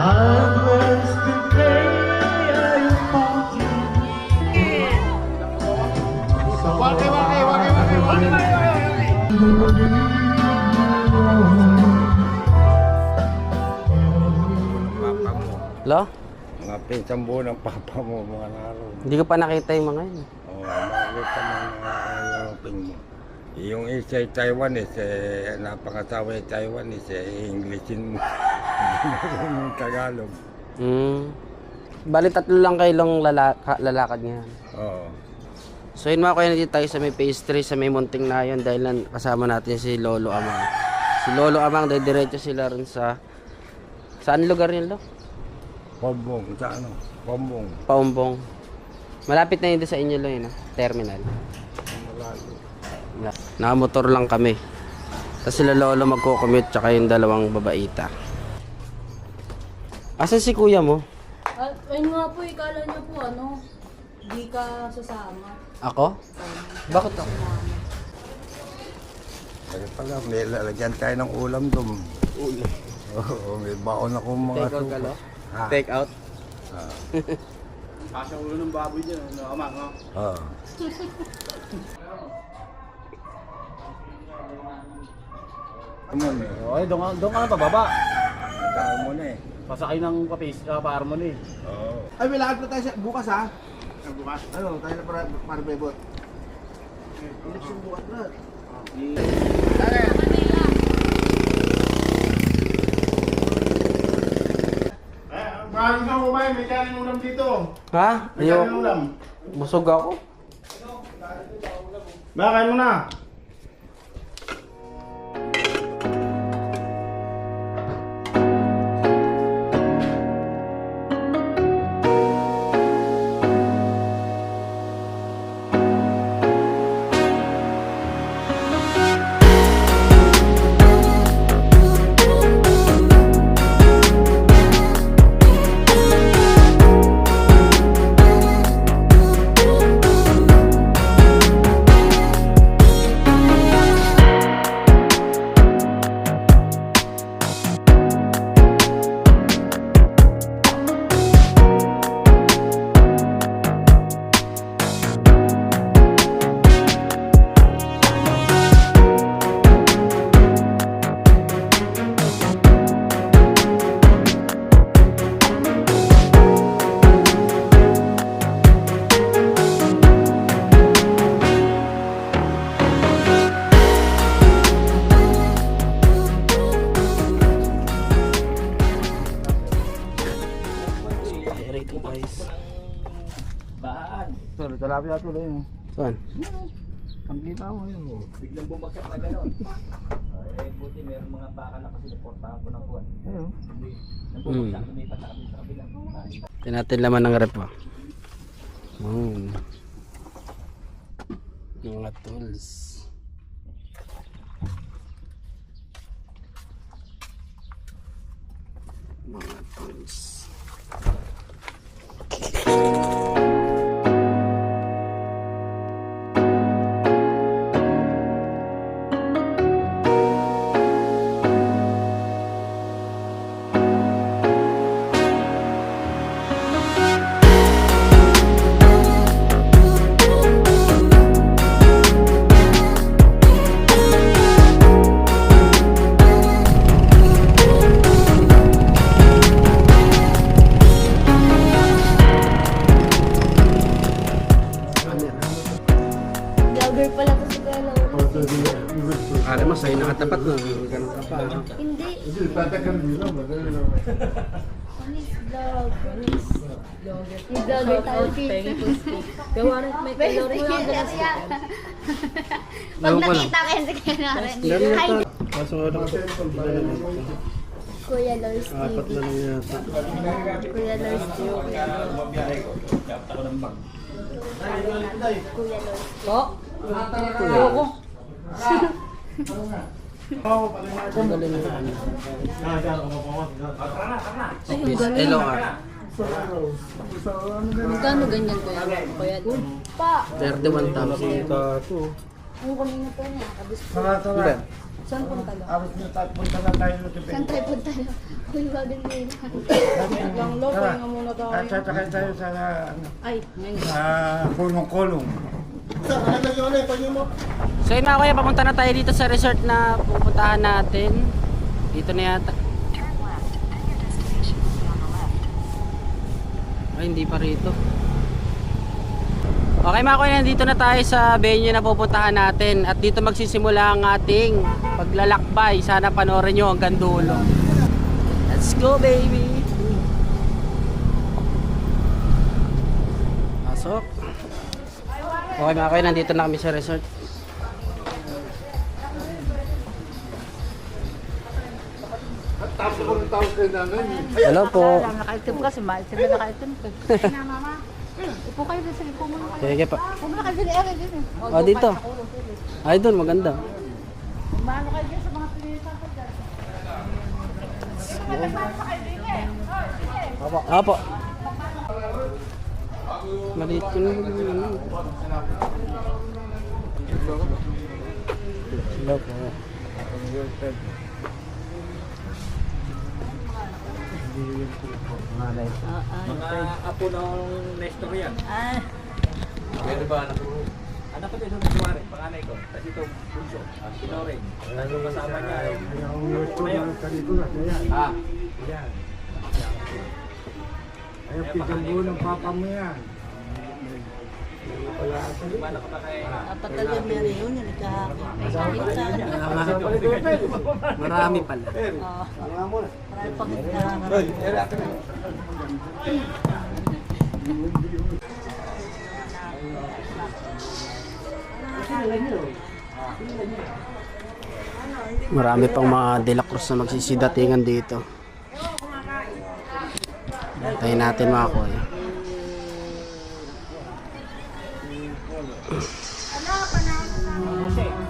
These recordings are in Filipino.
Lo? Mga pinsang buo ng papa mo, mga laro. Hindi ko pa nakita yung mga yun. Oo, makikita mo mga ping mo. Yung isa ay Taiwanese, napangasawa ay Taiwanese, Englishin mo. Yung Tagalog. Bali tatlo lang kayong lalakad ngayon. Oo. So yun mga kuya, nandito tayo sa may phase 3 sa may munting na yun dahil kasama natin si Lolo Amang. Si Lolo Amang, diretso sila rin sa... Saan lugar yun, Lo? Paumbong, sa ano? Paumbong. Paumbong. Malapit na yun sa inyo lang yun, terminal. Nakamotor lang kami. Tapos sila Lolo magko-commute tsaka yung dalawang babaita. Asan si kuya mo? Ayun nga po, ikala niyo po di ka sasama. Ako? Bakit ako? Kaya pala, may lalagyan tayo ng ulam doon. Ulam. Oo, may baon akong mga Take out ka, Lo? Ha? Take out? Kasya ulo ng baboy dyan, Amang, ha? Oo. Okay, doon ka na pababa. Saan mo na eh. Pasakay ng para mo na eh. Oo. Ay, may lakad pa tayo bukas ha? Bukas. Ano, tayo na para bebot. Election bukas na. Maraming ka kumain, may kanin ulam dito. Ha? May kanin ulam. Busog ako. Bakain mo na. Sorry, talabi na tuloy mo. Saan? Ang kita mo yun. Biglang bumagsak na gano'n. Buti meron mga baka na kasi naportahan ko ng buwan. Ayun. Bumagsak, lumipat na kami sa kabila. Tinatin laman ng rep, oh. Mga tools. Mga tools. Vlogger pala to si Kuya Lolo. Alam mo, sa'yo nakatapat na. Ganun ka pa. Hindi. Hindi, tatagal nila. Please vlog. Please. Yung vlogger tayo dito. Gawa rin, may kalori yung galas. Pag nakita ko yan si Kuya Naren. Hi, Kaso ano ko? Kuya Lors TV. Apat na lang yata. Kuya Lors TV. Kuya Lors. Po? Ayoko. LOR. Magkano ganyan Kuya? Pa! 31,000. Ang kanina po niya. Tara. Saan punta lang? Abot nyo tayo, punta na tayo. Saan tayo punta lang? Uy, bagay nila. Lang low, pahinga muna tayo. Sasakay tayo sa Ay, ngayon. kulong-kulong. So yun mga kuya, papunta na tayo dito sa resort na pupuntahan natin. Dito na yata. Ay, hindi pa rito. Okay mga kuya, nandito na tayo sa venue na pupuntahan natin. At dito magsisimula ang ating paglalakbay. Sana panoorin nyo hanggang dulo. Let's go baby! Pasok. Okay mga kuya, nandito na kami sa resort. Hello po. Nakaitim ka, si Mike. Sila nakaitim ka. Na, mama. Upo kayo din. Sige, pumuna kayo. Sige pa. Pumuna kayo din. Ere, din. Oh, dito. Ay, doon. Maganda. Maano kayo din sa mga pinilitan ko dyan. Apo. Maliit ko na. Hello po. Mga apo ng Nestor yan. Meron ba anak ko? Anak ko din yung Suwari, panganay ko. Tapos ito, Bunso, Sinoring. Tapos yung kasama niya ay Ah, Yan. Ayaw, pinagbuo ng papa mo yan. mana ka ba kay... Apat na lang meron yun. Yan, ikahapon. Marami pala. Marami pang ikahapon. Marami pang mga De La Cruz na magsisidatingan dito. Tayo natin mga kuya.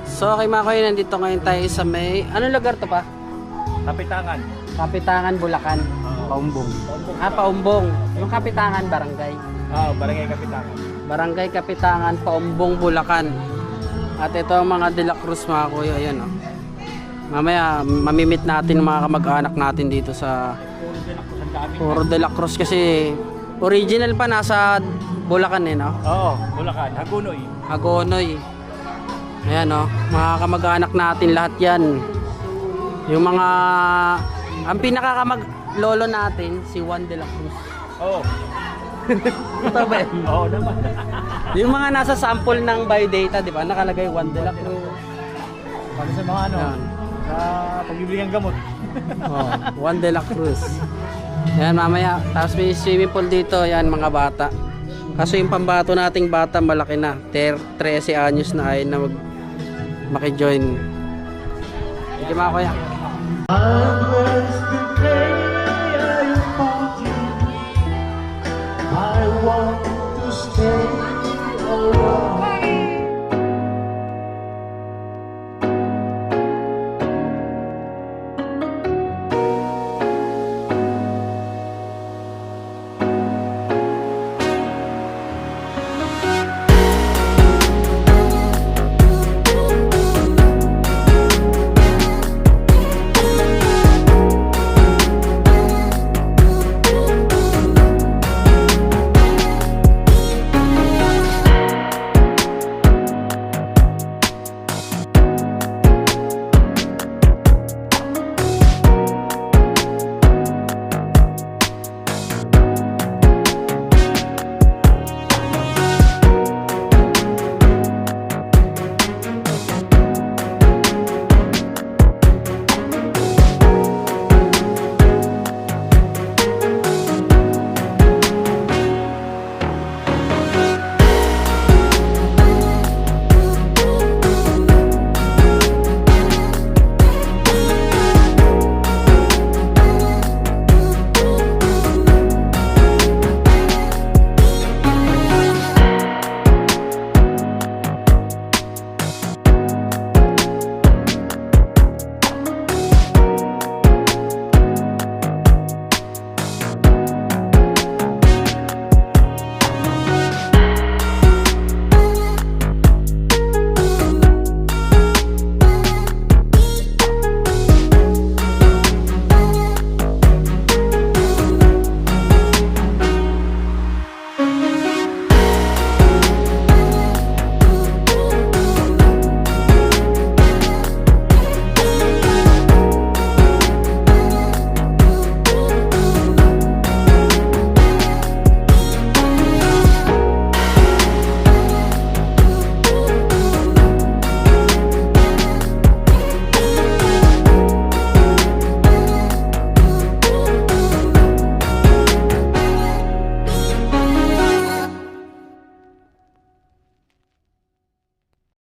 So okay mga kuya, nandito ngayon tayo sa may... Anong lugar to pa? Kapitangan. Kapitangan, Bulacan. Paumbong. Paumbong. Yung Kapitangan, barangay. Barangay Kapitangan. Barangay Kapitangan, Paumbong, Bulacan. At ito ang mga De La Cruz mga kuya. Ayan, oh. Mamaya mamimit natin mga kamag-anak natin dito sa Puro De La Cruz kasi original pa nasa Bulacan eh, no? Oo, Bulacan, Hagunoy. Hagonoy. Ayan, oh. Mga kamag-anak natin lahat yan. Yung mga ang pinakakamag lolo natin si Juan De La Cruz. Oo. Ito ba yun? Oo naman. Yung mga nasa sample ng by data, di ba? Nakalagay Juan De La Cruz. Para sa mga ano, Yan. sa pagbibili ng gamot. Oh, Juan De La Cruz. Yan mamaya. Tapos may swimming pool dito. Yan mga bata. Kaso yung pambato nating bata malaki na. 13 anyos na ay na maki-join. Sige mga kuya.